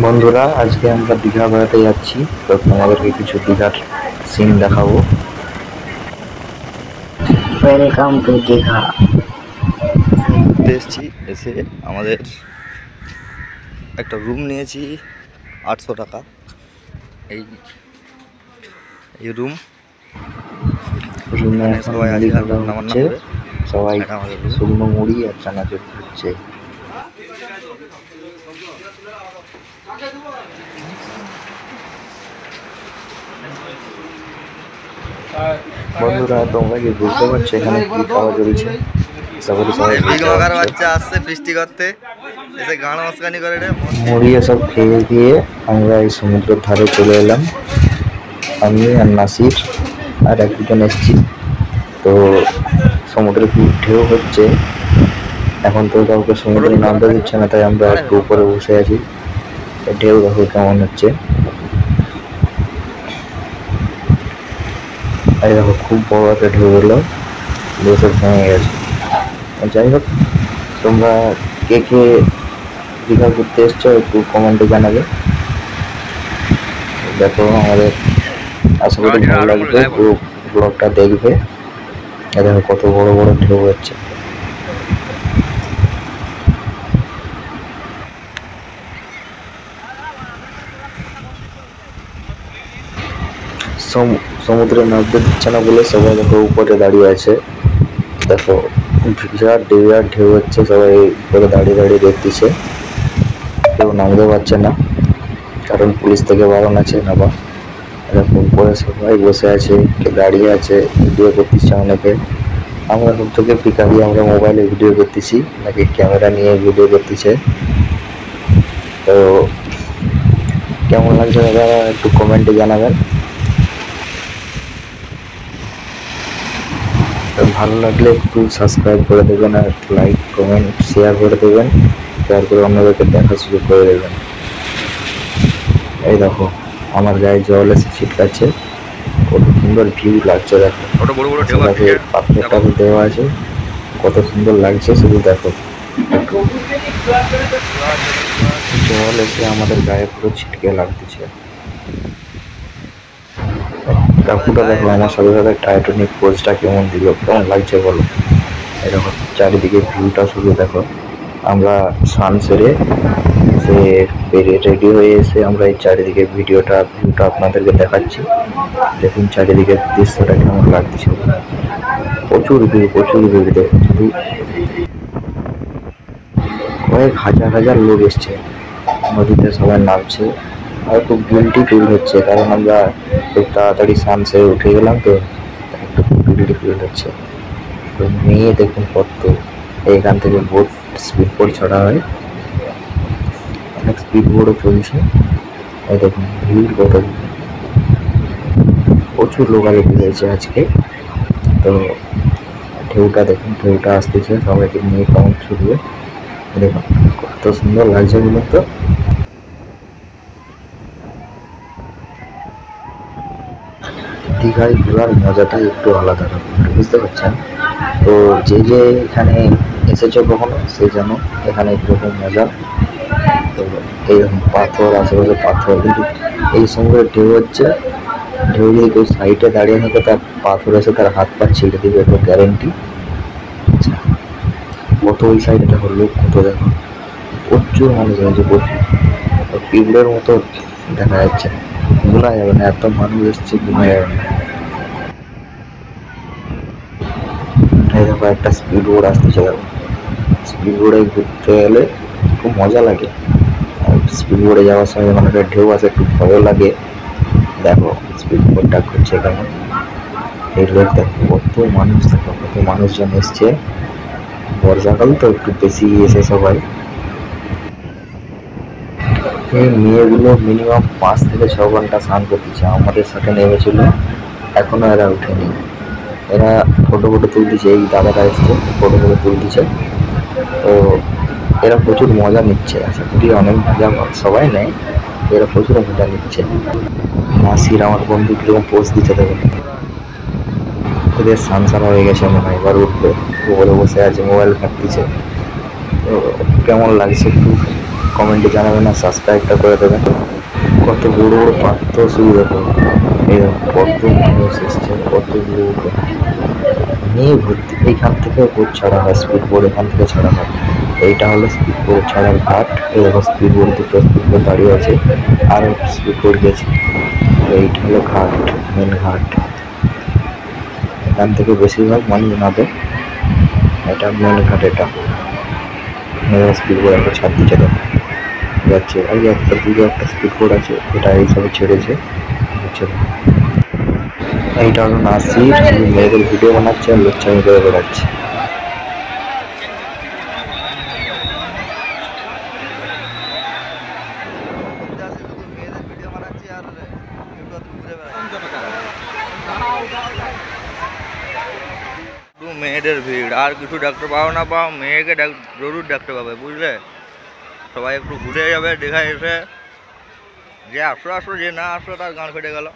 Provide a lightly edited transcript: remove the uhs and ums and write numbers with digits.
বন্ধুরা, আজকে আমরা দীঘা বেড়াতে যাচ্ছি। তো তোমাদেরকে কিছু দীঘার সিন দেখাবো। Welcome to Digha. ঘুরতে এসেছি, এসে আমাদের একটা রুম নিয়েছি 800 টাকা। এই রুমে সবাই আছে, রান্না বান্না হবে। সবাই শুকনো মুড়ি আর চানাচুর খাচ্ছে। বন্ধুরা, তোমরা কি বুঝতে পারছো এখানে কি খাওয়া চলছে? বাচ্চা আসছে ফিস্টি করতে, এসে গান মস্কানি করে মুড়ি এসব খেয়ে দিয়ে আমরা এই সমুদ্রের ধারে চলে এলাম। আমি আর নাসির আর এক দুজন এসছি। তো সমুদ্রে কি ঢেউ হচ্ছে, এখন তো কাউকে সমুদ্রে নামতে দিচ্ছে না, তাই আমরা একটু উপরে বসে আছি। ঢেউ দেখো কেমন হচ্ছে। এই দেখো খুব বড় একটা ঢেউ এলো, বসে ভেঙে গেছে। যাই হোক, তোমরা কে কে দীঘা ঘুরতে এসছো একটু কমেন্টে জানাবে। দেখো, আমাদের আশা করি ভালো লাগবে, পুরো ব্লগটা দেখবে। দেখো কত বড় বড় ঢেউ হচ্ছে। সমুদ্রে নামতে দিচ্ছে না বলে সবাই দেখো উপরে দাঁড়িয়ে আছে। দেখো বিরাট ঢেউ হচ্ছে, সবাই উপরে দাঁড়িয়ে দাঁড়িয়ে দেখতেছে। কেউ নামতে পারছে না, কারণ পুলিশ থেকে বারণ আছে নামা। দেখো উপরে সবাই বসে আছে, কেউ দাঁড়িয়ে আছে, ভিডিও করতেছে অনেকে। আমরা সব থেকে পিকারি, আমরা মোবাইলে ভিডিও করতেছি, নাকি ক্যামেরা নিয়ে ভিডিও করতেছে। তো কেমন লাগছে দাদা একটু কমেন্টে জানাবেন। ভালো লাগলে একটু সাবস্ক্রাইব করে দেবেন, আর লাইক কমেন্ট শেয়ার করে দেবেন। শেয়ার করে অন্যদেরকে দেখা সুযোগ করে দেবেন। এই দেখো আমার গায়ে জল এসে ছিটকাচ্ছে, কত সুন্দর ভিউ লাগছে। দেখো পাথরটা দেওয়া আছে, কত সুন্দর লাগছে শুধু দেখো। জল এসে আমাদের গায়ে পুরো ছিটকে লাগতেছে। কাকুটা দেখো আমার সাথে সাথে টাইটানিক পোজটা কেমন দিল, কেমন লাগছে বলো। এরকম চারিদিকে ভিউটা শুধু দেখো। আমরা স্নান সেরে সে রেডি হয়ে এসে আমরা এই চারিদিকে ভিউটা আপনাদেরকে দেখাচ্ছি। দেখুন চারিদিকে দৃশ্যটা কেমন লাগছে। প্রচুর ভিড় দেখুন, শুধু কয়েক হাজার লোক এসছে নদীতে, সবাই নামছে। আর খুব গিল্টি ফিল হচ্ছে, কারণ আমরা খুব তাড়াতাড়ি স্নান সেরে উঠে গেলাম, তো একটু গিল্টি ফিল হচ্ছে। তো মেয়ে দেখুন কত, এইখান থেকে বোট স্পিড বোট ছড়া হয়, অনেক স্পিড বোটও চলছে। এই দেখুন ভিড় কত, প্রচুর লোকালিটি হয়েছে আজকে। তো ঢেউটা দেখুন, ঢেউটা আসতেছে, সবাইকে নিয়ে কেমন ছুটবে দেখুন, কত সুন্দর লাগছে বলুন তো। দীঘায় ঘোরার মজাটাই একটু আলাদা রকম, বুঝতে পারছেন? তো যে এখানে এসেছো কখনো, সে যেন এখানে এরকম মজা। তো এইরকম পাথর, আশেপাশে পাথর, কিন্তু এই সমুদ্রে ঢেউ হচ্ছে। ঢেউ যদি কেউ সাইডে দাঁড়িয়ে থাকে, তার পাথর এসে তার হাত পা ছিঁড়ে দিবে, এটা গ্যারেন্টি। আচ্ছা, কত ওই সাইডে দেখো লোক, কত দেখো প্রচুর মানুষ হয়েছে, প্রচুর পিঁপড়ের মতো দেখা যাচ্ছে, গোনা যাবে না, এত মানুষ এসছে গোনা যাবে না। এই দেখো একটা স্পিড বোর্ড আসতেছে, দেখো স্পিড বোর্ডে ঘুরতে গেলে খুব মজা লাগে। স্পিড বোর্ডে যাওয়ার সময় যখন একটা ঢেউ আসে একটু ভয়ও লাগে। দেখো স্পিড বোর্ডটা ঘুরছে কেমন, এই লোক দেখো কত মানুষ, দেখো কত মানুষজন এসছে। বর্ষাকাল তো একটু বেশি এসে সবাই। এই মেয়েগুলো মিনিমাম 5 থেকে 6 ঘন্টা স্নান করতেছে, আমাদের সাথে নেমেছিল, এখনো এরা উঠেনি। এরা ফটো তুলতেছে, এই দাদাটা এসছে ফটো তুলতেছে। তো এরা প্রচুর মজা নিচ্ছে, আশা করি অনেক মজা সবাই নেয়, এরা প্রচুর মজা নিচ্ছে। নাসির আমার বন্ধু কিরকম পোস্ট দিচ্ছে দেখুন, এদের সানসার হয়ে গেছে মনে হয়, এবার উঠবে। বলে বসে আছে, মোবাইল ঘাঁটতেছে। তো কেমন লাগছে একটু কমেন্টে জানাবেন আর সাবস্ক্রাইবটা করে দেবেন। কত বড় বড় পাত্র সুবিধা পাবো, এরকম কত মানুষ এসছে, কত লোক নিয়ে ভর্তি। এইখান থেকে বোট ছাড়া হয়, স্পিড বোট এখান থেকে ছাড়া হয়। এইটা হলো স্পিড বোট ছাড়ার ঘাট। এরকম স্পিড বোট, দুটো স্পিড বোট দাঁড়িয়ে আছে আর স্পিড বোট গেছে। এইটা হলো ঘাট, মেন ঘাট। এখান থেকে বেশিরভাগ মানুষ নামে, এটা মেন ঘাট। এটা স্পিড বোট একটা ছাড় দিচ্ছে যাচ্ছে। এই একটা দিকে একটা স্পিড বোট আছে, এটা এইসবে ছেড়েছে। এইটা হলো নাসির, মেয়েদের ভিডিও বানাচ্ছে আর লুচ্চামি করে বেড়াচ্ছে। মেয়েদের ভিড়, আর কিছু ডাকতে পাও না পাও, মেয়েকে জরুর ডাকতে পাবে, বুঝলে? সবাই একটু ঘুরে যাবে, দেখা এসে যে আসো আসো, যে না আসো তার গান ফেটে গেল।